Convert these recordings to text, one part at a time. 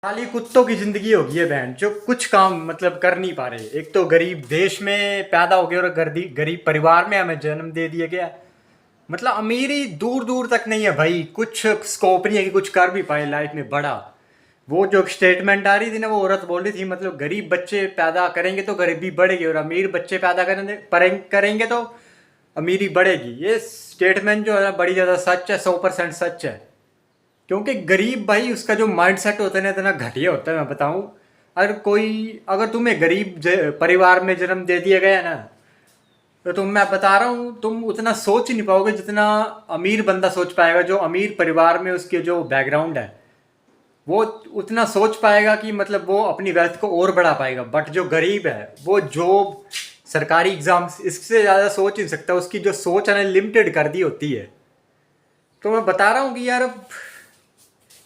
खाली कुत्तों की जिंदगी होगी है बहन जो कुछ काम मतलब कर नहीं पा रहे। एक तो गरीब देश में पैदा हो गए और गरीब गरीब परिवार में हमें जन्म दे दिया गया। मतलब अमीरी दूर दूर तक नहीं है भाई, कुछ स्कोप नहीं है कि कुछ कर भी पाए लाइफ में बड़ा। वो जो स्टेटमेंट आ रही थी ना, वो औरत बोल रही थी मतलब गरीब बच्चे पैदा करेंगे तो गरीबी बढ़ेगी और अमीर बच्चे पैदा करेंगे तो अमीरी बढ़ेगी। ये स्टेटमेंट जो है ना बड़ी ज़्यादा सच है, 100% सच है। क्योंकि गरीब भाई उसका जो माइंड सेट होता है ना इतना घटिया होता है, मैं बताऊं। अगर तुम्हें गरीब परिवार में जन्म दे दिया गया ना, तो मैं बता रहा हूँ तुम उतना सोच ही नहीं पाओगे जितना अमीर बंदा सोच पाएगा। जो अमीर परिवार में उसके जो बैकग्राउंड है वो उतना सोच पाएगा कि मतलब वो अपनी वेल्थ को और बढ़ा पाएगा। बट जो गरीब है वो जॉब, सरकारी एग्जाम्स, इससे ज़्यादा सोच ही नहीं सकता। उसकी जो सोच है ना लिमिटेड कर दी होती है। तो मैं बता रहा हूँ कि यार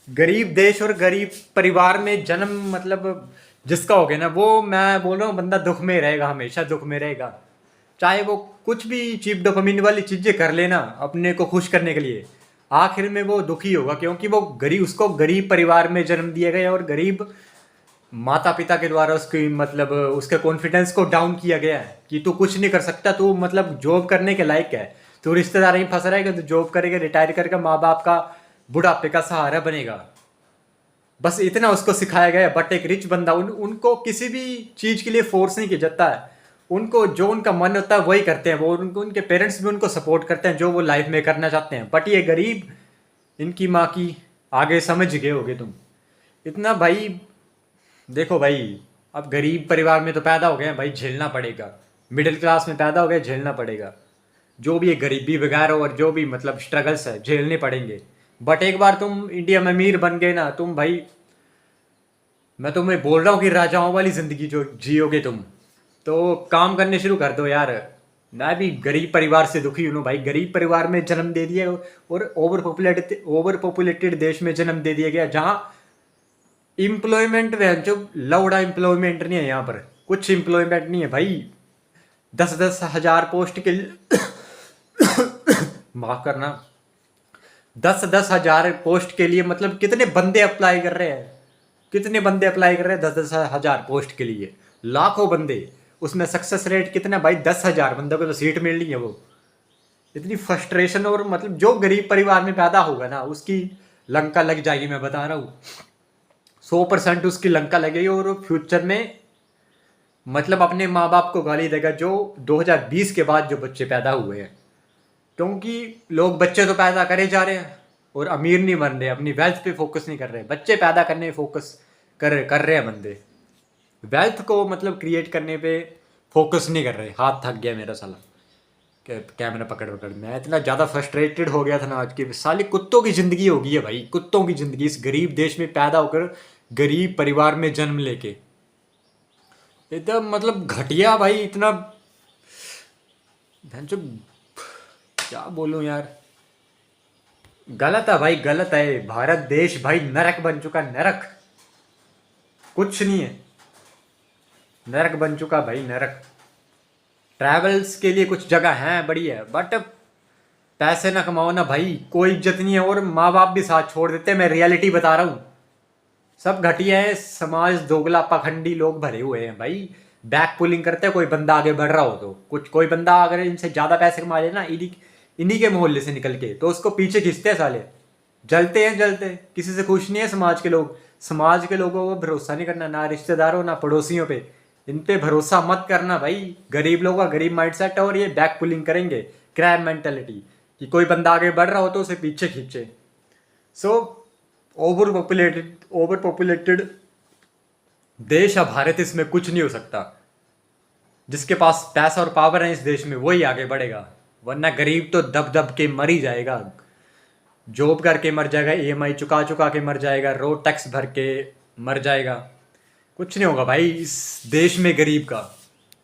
गरीब देश और गरीब परिवार में जन्म मतलब जिसका हो गया ना, वो मैं बोल रहा हूँ बंदा दुख में रहेगा, हमेशा दुख में रहेगा। चाहे वो कुछ भी चीप डोपामिन वाली चीजें कर लेना अपने को खुश करने के लिए, आखिर में वो दुखी होगा। क्योंकि वो गरीब, उसको गरीब परिवार में जन्म दिया गया और गरीब माता पिता के द्वारा उसकी मतलब उसके कॉन्फिडेंस को डाउन किया गया है कि तू कुछ नहीं कर सकता, तू मतलब जॉब करने के लायक है, तू रिश्तेदार ही फंस रहेगा, तू जॉब करेगा, रिटायर करके माँ बाप का बुढ़ापे का सहारा बनेगा। बस इतना उसको सिखाया गया है। बट एक रिच बंदा उनको किसी भी चीज के लिए फोर्स नहीं किया जाता है। उनको जो उनका मन होता है वही करते हैं। वो उनके पेरेंट्स भी उनको सपोर्ट करते हैं जो वो लाइफ में करना चाहते हैं। बट ये गरीब, इनकी माँ की आगे समझ गए होगे तुम इतना भाई। देखो भाई, अब गरीब परिवार में तो पैदा हो गए हैं भाई, झेलना पड़ेगा। मिडिल क्लास में पैदा हो गए, झेलना पड़ेगा। जो भी ये गरीबी वगैरह और जो भी मतलब स्ट्रगल्स है झेलने पड़ेंगे। बट एक बार तुम इंडिया में अमीर बन गए ना तुम भाई, मैं तुम्हें बोल रहा हूँ कि राजाओं वाली जिंदगी जो जियोगे तुम। तो काम करने शुरू कर दो यार। मैं भी गरीब परिवार से दुखी हूँ भाई, गरीब परिवार में जन्म दे दिया और ओवर पॉपुलेटेड देश में जन्म दे दिया गया, जहाँ इम्प्लॉयमेंट जो लौड़ा इम्प्लॉयमेंट नहीं है। यहाँ पर कुछ इम्प्लॉयमेंट नहीं है भाई। 10-10 हजार पोस्ट के लिए माफ करना, 10-10 हजार पोस्ट के लिए मतलब कितने बंदे अप्लाई कर रहे हैं, कितने बंदे अप्लाई कर रहे हैं 10-10 हजार पोस्ट के लिए, लाखों बंदे। उसमें सक्सेस रेट कितना भाई, 10 हजार बंदों को तो सीट मिलनी है। वो इतनी फ्रस्ट्रेशन, और मतलब जो गरीब परिवार में पैदा होगा ना उसकी लंका लग जाएगी, मैं बता रहा हूँ। 100% उसकी लंका लगेगी और फ्यूचर में मतलब अपने माँ बाप को गाली देगा जो 2020 के बाद जो बच्चे पैदा हुए हैं। क्योंकि लोग बच्चे तो पैदा करे जा रहे हैं और अमीर नहीं बन रहे, अपनी वेल्थ पे फोकस नहीं कर रहे। बच्चे पैदा करने पे फोकस कर रहे हैं बंदे, वेल्थ को मतलब क्रिएट करने पे फोकस नहीं कर रहे। हाथ थक गया मेरा साला, कैमरा पकड़ पकड़। मैं इतना ज़्यादा फ्रस्ट्रेटेड हो गया था ना आज की। साली कुत्तों की ज़िंदगी होगी है भाई, कुत्तों की ज़िंदगी इस गरीब देश में पैदा होकर, गरीब परिवार में जन्म लेके। एकदम मतलब घटिया भाई, इतना जो क्या बोलूं यार, गलत है भाई, गलत है। भारत देश भाई नरक बन चुका, नरक। कुछ नहीं है, नरक बन चुका भाई, नरक। ट्रैवल्स के लिए कुछ जगह है बड़ी है, बट पैसे ना कमाओ ना भाई, कोई इज्जत नहीं है और माँ बाप भी साथ छोड़ देते हैं। मैं रियलिटी बता रहा हूँ, सब घटिया है। समाज दोगला पाखंडी लोग भरे हुए हैं भाई। बैक पुलिंग करते हैं, कोई बंदा आगे बढ़ रहा हो तो कुछ, कोई बंदा अगर इनसे ज्यादा पैसे कमा ले ना इन्हीं के मोहल्ले से निकल के, तो उसको पीछे खींचते हैं साले। जलते हैं, जलते हैं। किसी से खुश नहीं है समाज के लोग। समाज के लोगों को भरोसा नहीं करना, ना रिश्तेदारों ना पड़ोसियों पे। इन पे भरोसा मत करना भाई। गरीब लोगों का गरीब माइंडसेट है और ये बैक पुलिंग करेंगे, क्रैब मेंटेलिटी, कि कोई बंदा आगे बढ़ रहा हो तो उसे पीछे खींचे। सो ओवर पॉपुलेटेड देश है भारत, इसमें कुछ नहीं हो सकता। जिसके पास पैसा और पावर है इस देश में वही आगे बढ़ेगा, वरना गरीब तो दब दब के मर ही जाएगा। जॉब करके मर जाएगा, ईएमआई चुका चुका के मर जाएगा, रोड टैक्स भर के मर जाएगा। कुछ नहीं होगा भाई इस देश में गरीब का।